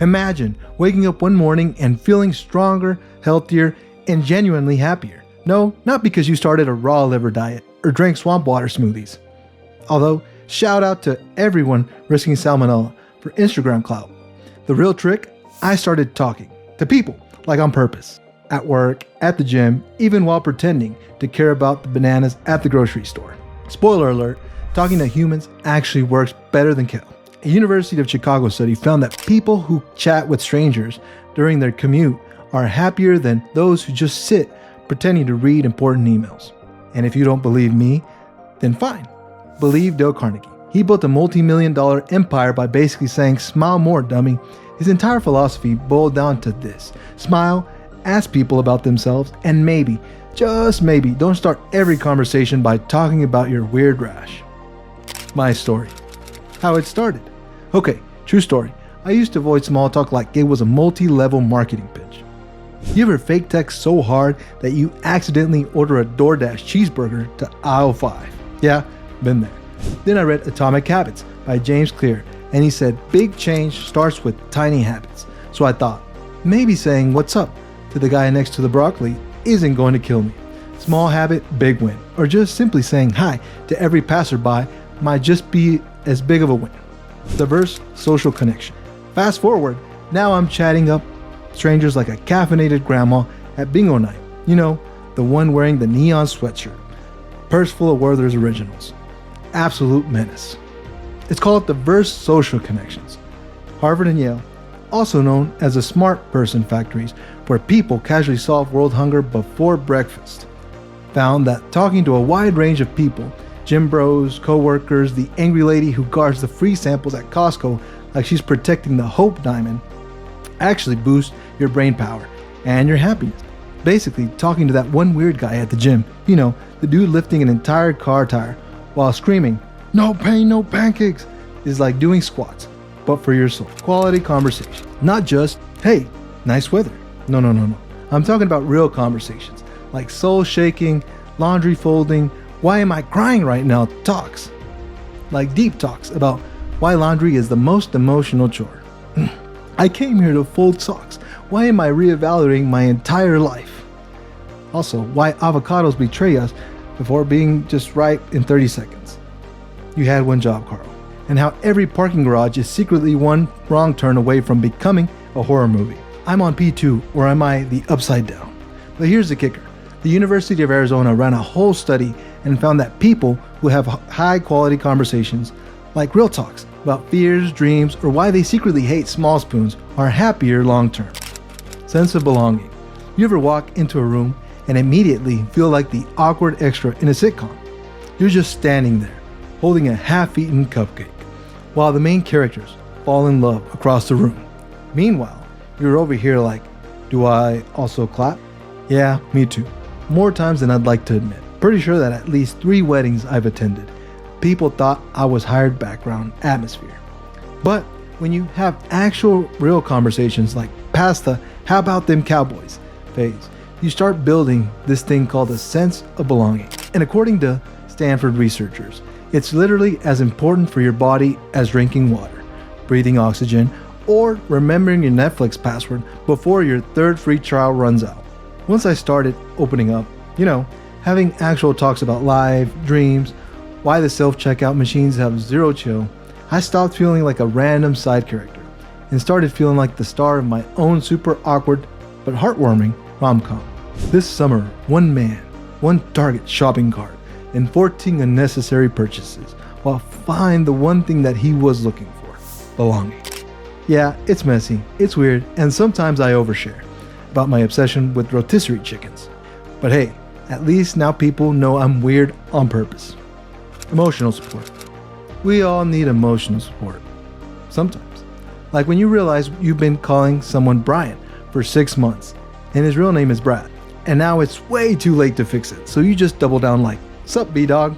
Imagine waking up one morning and feeling stronger, healthier, and genuinely happier. No, not because you started a raw liver diet or drank swamp water smoothies. Although, shout out to everyone risking salmonella for Instagram clout. The real trick? I started talking to people, like on purpose. At work, at the gym, even while pretending to care about the bananas at the grocery store. Spoiler alert, talking to humans actually works better than kill. A University of Chicago study found that people who chat with strangers during their commute are happier than those who just sit pretending to read important emails. And if you don't believe me, then fine. Believe Dale Carnegie. He built a multi-million-dollar empire by basically saying, smile more, dummy. His entire philosophy boiled down to this. Smile, ask people about themselves, and maybe, just maybe, don't start every conversation by talking about your weird rash. My story. How it started. Okay, true story. I used to avoid small talk like it was a multi-level marketing pitch. You ever fake text so hard that you accidentally order a DoorDash cheeseburger to aisle 5? Yeah, been there. Then I read Atomic Habits by James Clear, and he said big change starts with tiny habits. So I thought, maybe saying what's up to the guy next to the broccoli isn't going to kill me. Small habit, big win. Or just simply saying hi to every passerby might just be as big of a win. Diverse social connection. Fast forward, now I'm chatting up strangers like a caffeinated grandma at bingo night. You know, the one wearing the neon sweatshirt. Purse full of Werther's Originals. Absolute menace. It's called diverse social connections. Harvard and Yale, also known as the smart person factories, where people casually solve world hunger before breakfast, found that talking to a wide range of people, gym bros, co-workers, the angry lady who guards the free samples at Costco like she's protecting the Hope Diamond, actually boosts your brain power and your happiness. Basically, talking to that one weird guy at the gym, you know, the dude lifting an entire car tire while screaming, "No pain, no pancakes," is like doing squats, but for your soul. Quality conversation. Not just, hey, nice weather. No. I'm talking about real conversations, like soul-shaking, laundry folding, why am I crying right now talks. Like deep talks about why laundry is the most emotional chore. I came here to fold socks. Why am I reevaluating my entire life? Also, why avocados betray us before being just ripe in 30 seconds. You had one job, Carl. And how every parking garage is secretly one wrong turn away from becoming a horror movie. I'm on P2, or am I the upside down? But here's the kicker. The University of Arizona ran a whole study and found that people who have high quality conversations, like real talks about fears, dreams, or why they secretly hate small spoons, are happier long term. Sense of belonging. You ever walk into a room and immediately feel like the awkward extra in a sitcom? You're just standing there, holding a half-eaten cupcake, while the main characters fall in love across the room. Meanwhile, you're over here like, do I also clap? Yeah, me too. More times than I'd like to admit. Pretty sure that at least 3 weddings I've attended, people thought I was hired background atmosphere. But when you have actual real conversations like past the "how about them Cowboys" phase, you start building this thing called a sense of belonging. And according to Stanford researchers, it's literally as important for your body as drinking water, breathing oxygen, or remembering your Netflix password before your 3rd free trial runs out. Once I started opening up, having actual talks about life, dreams, why the self-checkout machines have zero chill, I stopped feeling like a random side character and started feeling like the star of my own super awkward but heartwarming romcom. This summer, one man, one Target shopping cart, and 14 unnecessary purchases while find the one thing that he was looking for: belonging. Yeah, it's messy, it's weird, and sometimes I overshare about my obsession with rotisserie chickens. But hey, at least now people know I'm weird on purpose. Emotional support. We all need emotional support. Sometimes. Like when you realize you've been calling someone Brian for 6 months, and his real name is Brad, and now it's way too late to fix it, so you just double down like, "Sup, B-Dog?"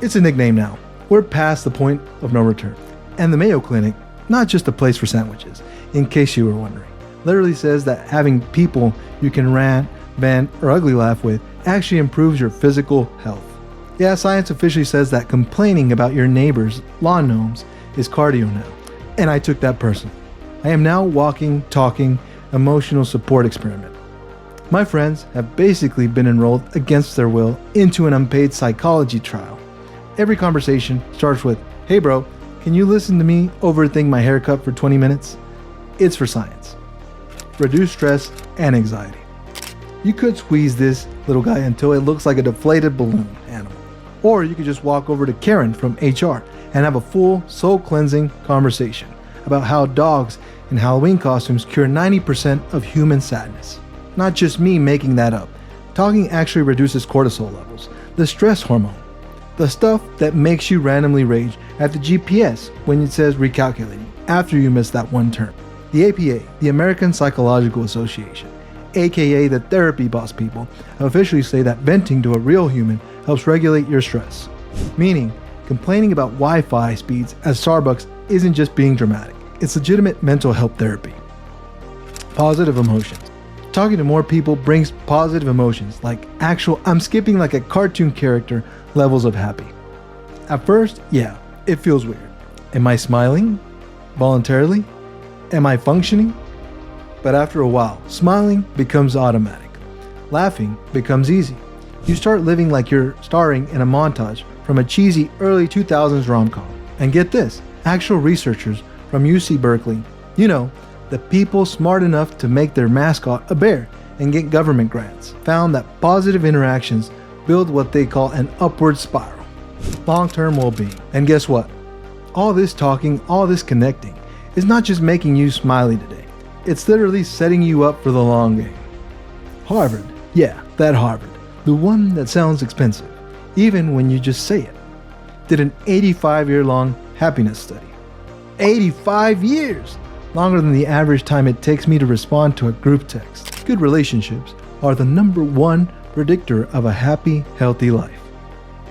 It's a nickname now. We're past the point of no return. And the Mayo Clinic, not just a place for sandwiches, in case you were wondering, literally says that having people you can rant, vent, or ugly laugh with actually improves your physical health. Yeah, science officially says that complaining about your neighbor's lawn gnomes is cardio now. And I took that personally. I am now walking, talking, emotional support experiment. My friends have basically been enrolled against their will into an unpaid psychology trial. Every conversation starts with, "Hey bro, can you listen to me overthink my haircut for 20 minutes? It's for science. Reduce stress and anxiety." You could squeeze this little guy until it looks like a deflated balloon animal. Or you could just walk over to Karen from HR and have a full soul-cleansing conversation about how dogs in Halloween costumes cure 90% of human sadness. Not just me making that up. Talking actually reduces cortisol levels, the stress hormone, the stuff that makes you randomly rage at the GPS when it says recalculating after you miss that one turn. The APA, the American Psychological Association, aka the therapy boss people, officially say that venting to a real human helps regulate your stress. Meaning, complaining about Wi-Fi speeds at Starbucks isn't just being dramatic. It's legitimate mental health therapy. Positive emotions. Talking to more people brings positive emotions, like actual, I'm skipping like a cartoon character levels of happy. At first, yeah, it feels weird. Am I smiling? Voluntarily? Am I functioning? But after a while, smiling becomes automatic. Laughing becomes easy. You start living like you're starring in a montage from a cheesy early 2000s romcom. And get this, actual researchers from UC Berkeley, the people smart enough to make their mascot a bear and get government grants, found that positive interactions build what they call an upward spiral, long-term well-being. And guess what? All this talking, all this connecting is not just making you smiley today. It's literally setting you up for the long game. Harvard, yeah, that Harvard, the one that sounds expensive, even when you just say it, did an 85-year-long happiness study. 85 years! Longer than the average time it takes me to respond to a group text. Good relationships are the #1 predictor of a happy, healthy life.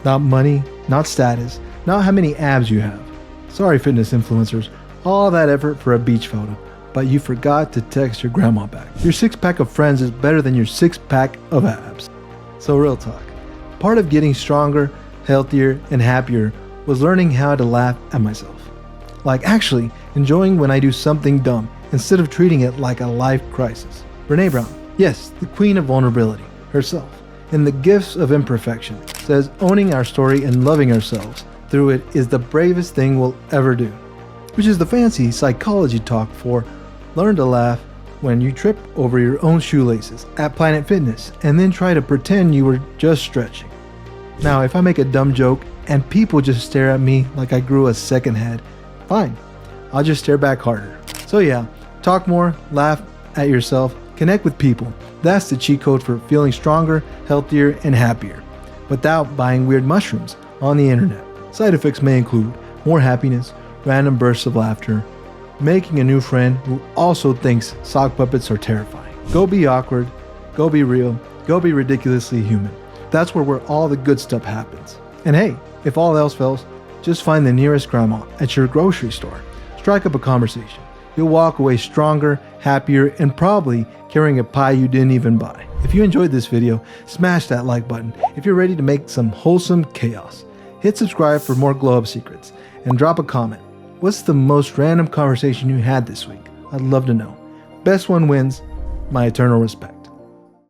Not money, not status, not how many abs you have. Sorry, fitness influencers, all that effort for a beach photo, but you forgot to text your grandma back. Your 6-pack of friends is better than your 6-pack of abs. So real talk, part of getting stronger, healthier, and happier was learning how to laugh at myself. Like actually enjoying when I do something dumb instead of treating it like a life crisis. Brene Brown, yes, the queen of vulnerability herself, in The Gifts of Imperfection, says owning our story and loving ourselves through it is the bravest thing we'll ever do. Which is the fancy psychology talk for learn to laugh when you trip over your own shoelaces at Planet Fitness and then try to pretend you were just stretching. Now, if I make a dumb joke and people just stare at me like I grew a second head, fine, I'll just stare back harder. So yeah, talk more, laugh at yourself, connect with people. That's the cheat code for feeling stronger, healthier, and happier, without buying weird mushrooms on the internet. Side effects may include more happiness, random bursts of laughter, making a new friend who also thinks sock puppets are terrifying. Go be awkward, go be real, go be ridiculously human. That's where all the good stuff happens. And hey, if all else fails, just find the nearest grandma at your grocery store. Strike up a conversation. You'll walk away stronger, happier, and probably carrying a pie you didn't even buy. If you enjoyed this video, smash that like button. If you're ready to make some wholesome chaos, hit subscribe for more glow up secrets and drop a comment. What's the most random conversation you had this week? I'd love to know. Best one wins. My eternal respect.